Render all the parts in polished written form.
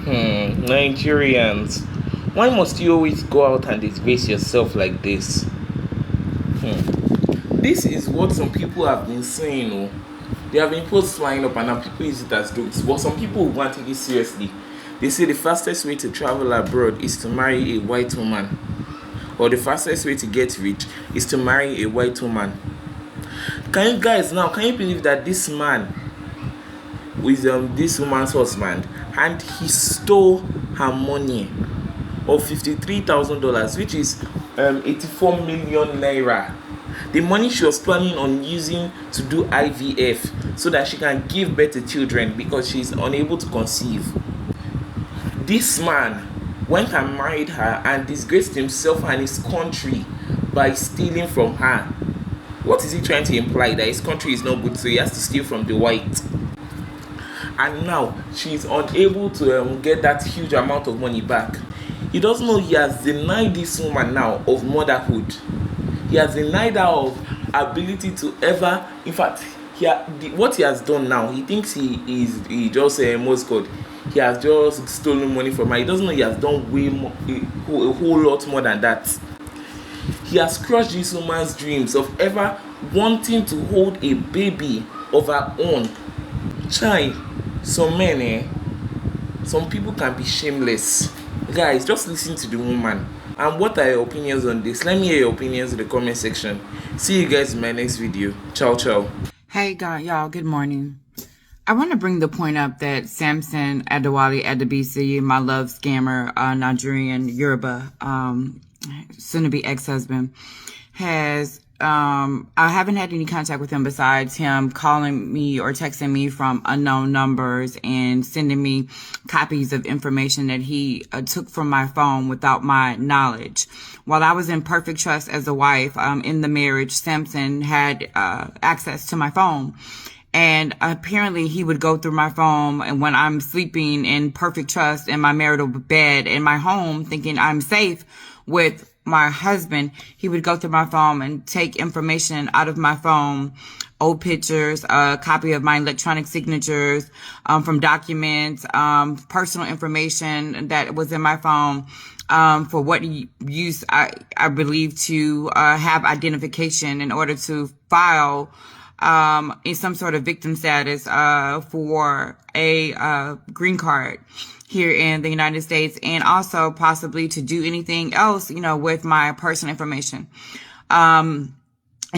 Nigerians, why must you always go out and disgrace yourself like this? This is what some people have been saying. Oh. They have been posts flying up and now people use it as jokes. But some people want to take it seriously. They say the fastest way to travel abroad is to marry a white woman. Or the fastest way to get rich is to marry a white woman. Can you believe that this man with this woman's husband and he stole her money of $53,000, which is 84 million naira. The money she was planning on using to do IVF so that she can give birth to children because she's unable to conceive. This man went and married her and disgraced himself and his country by stealing from her. What is he trying to imply? That his country is not good, so he has to steal from the white. And now she's unable to get that huge amount of money back. He doesn't know he has denied this woman now of motherhood. He has denied her of ability to ever, in fact, what he has done now, he thinks he just most God. He has just stolen money from her. He doesn't know he has done way more, a whole lot more than that. He has crushed this woman's dreams of ever wanting to hold a baby of her own. Chai, some men, some people can be shameless. Guys, just listen to the woman. And what are your opinions on this? Let me hear your opinions in the comment section. See you guys in my next video. Ciao, ciao. Hey, y'all. Good morning. I want to bring the point up that Samson Adewale Adebisi, my love scammer, Nigerian Yoruba, soon-to-be ex-husband, has I haven't had any contact with him besides him calling me or texting me from unknown numbers and sending me copies of information that he took from my phone without my knowledge. While I was in perfect trust as a wife in the marriage, Samson had access to my phone. And apparently he would go through my phone, and when I'm sleeping in perfect trust in my marital bed in my home, thinking I'm safe with my husband, he would go through my phone and take information out of my phone, old pictures, a copy of my electronic signatures, from documents, personal information that was in my phone, for what use I believe to have identification in order to file in some sort of victim status for a green card here in the United States, and also possibly to do anything else, with my personal information. In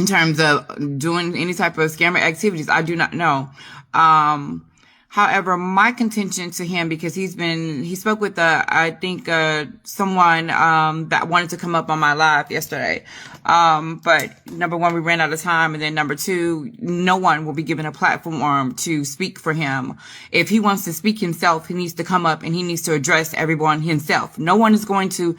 terms of doing any type of scammer activities, I do not know. However, my contention to him, because he spoke with, someone, that wanted to come up on my live yesterday. But number one, we ran out of time. And then number two, no one will be given a platform to speak for him. If he wants to speak himself, he needs to come up and he needs to address everyone himself. No one is going to,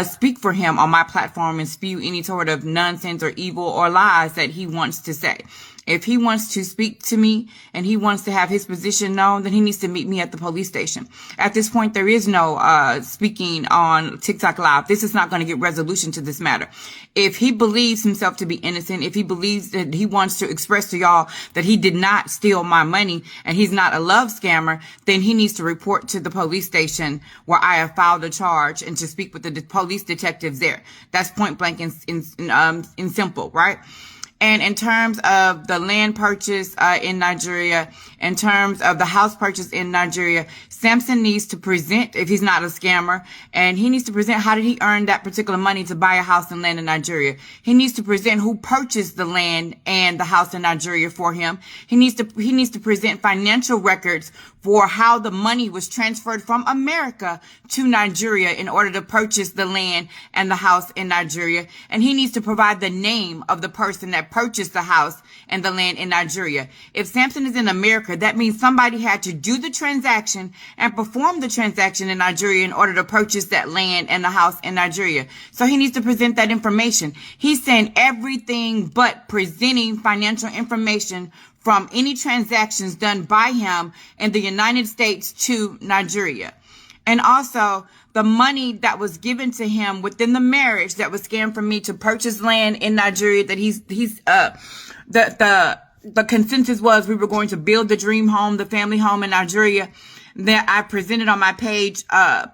speak for him on my platform and spew any sort of nonsense or evil or lies that he wants to say. If he wants to speak to me and he wants to have his position known, then he needs to meet me at the police station. At this point, there is no speaking on TikTok Live. This is not going to get resolution to this matter. If he believes himself to be innocent, if he believes that he wants to express to y'all that he did not steal my money and he's not a love scammer, then he needs to report to the police station where I have filed a charge and to speak with the police detectives there. That's point blank and simple, right? And in terms of the land purchase in Nigeria, in terms of the house purchase in Nigeria, Samson needs to present, if he's not a scammer, and he needs to present how did he earn that particular money to buy a house and land in Nigeria. He needs to present who purchased the land and the house in Nigeria for him. He needs to present financial records for how the money was transferred from America to Nigeria in order to purchase the land and the house in Nigeria. And he needs to provide the name of the person that purchased the house and the land in Nigeria. If Samson is in America, that means somebody had to do the transaction and perform the transaction in Nigeria in order to purchase that land and the house in Nigeria. So he needs to present that information. He's saying everything but presenting financial information from any transactions done by him in the United States to Nigeria. And also the money that was given to him within the marriage that was scammed from me to purchase land in Nigeria, that the consensus was we were going to build the dream home, the family home in Nigeria. that I presented on my page,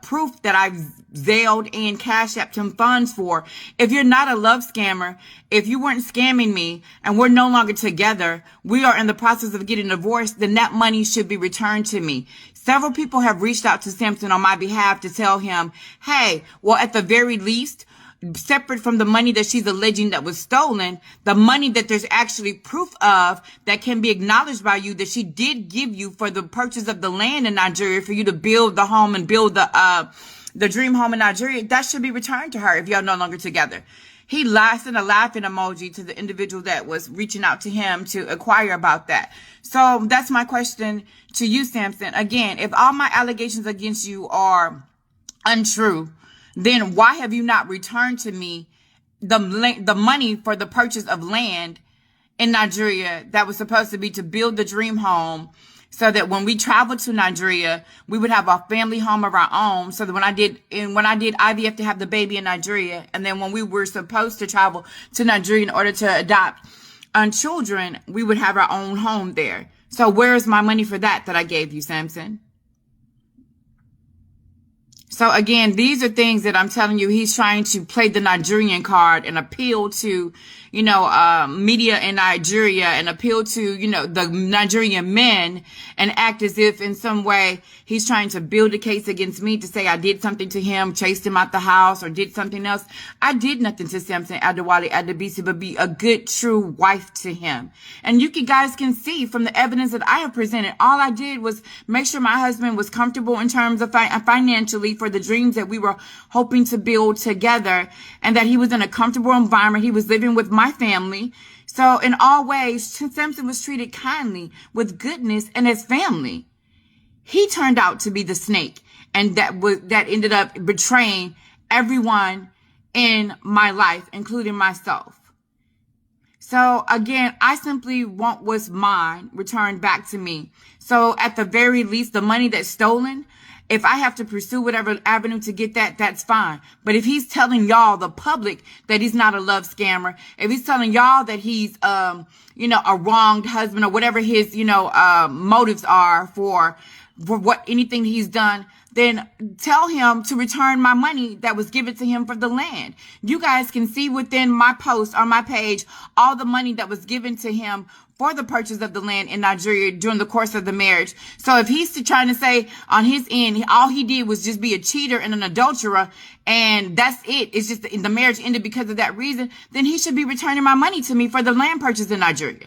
proof that I Zelled and Cash Apped him funds for. If you're not a love scammer, if you weren't scamming me and we're no longer together, we are in the process of getting divorced, then that money should be returned to me. Several people have reached out to Samson on my behalf to tell him, hey, well, at the very least, separate from the money that she's alleging that was stolen, the money that there's actually proof of that can be acknowledged by you that she did give you for the purchase of the land in Nigeria for you to build the home and build the dream home in Nigeria, that should be returned to her if y'all no longer together. He sent a laughing emoji to the individual that was reaching out to him to inquire about that. So that's my question to you, Samson. Again, if all my allegations against you are untrue, then why have you not returned to me the money for the purchase of land in Nigeria that was supposed to be to build the dream home, so that when we traveled to Nigeria, we would have a family home of our own. So that when I did IVF to have the baby in Nigeria, and then when we were supposed to travel to Nigeria in order to adopt children, we would have our own home there. So where is my money for that I gave you, Samson? So again, these are things that I'm telling you, he's trying to play the Nigerian card and appeal to, media in Nigeria and appeal to, the Nigerian men and act as if in some way he's trying to build a case against me to say I did something to him, chased him out the house or did something else. I did nothing to Samson Adewale Adebisi but be a good, true wife to him. And you guys can see from the evidence that I have presented, all I did was make sure my husband was comfortable in terms of financially for the dreams that we were hoping to build together, and that he was in a comfortable environment. He was living with my family. So in all ways, Samson was treated kindly, with goodness, and as family. He turned out to be the snake, and that ended up betraying everyone in my life, including myself. So again, I simply want what's mine returned back to me. So at the very least, the money that's stolen, if I have to pursue whatever avenue to get that, that's fine. But if he's telling y'all, the public, that he's not a love scammer, if he's telling y'all that he's, a wronged husband or whatever his, motives are for what anything he's done, then tell him to return my money that was given to him for the land. You guys can see within my post on my page all the money that was given to him for the purchase of the land in Nigeria during the course of the marriage. So if he's trying to say on his end, all he did was just be a cheater and an adulterer, and that's it, it's just the marriage ended because of that reason, then he should be returning my money to me for the land purchase in Nigeria.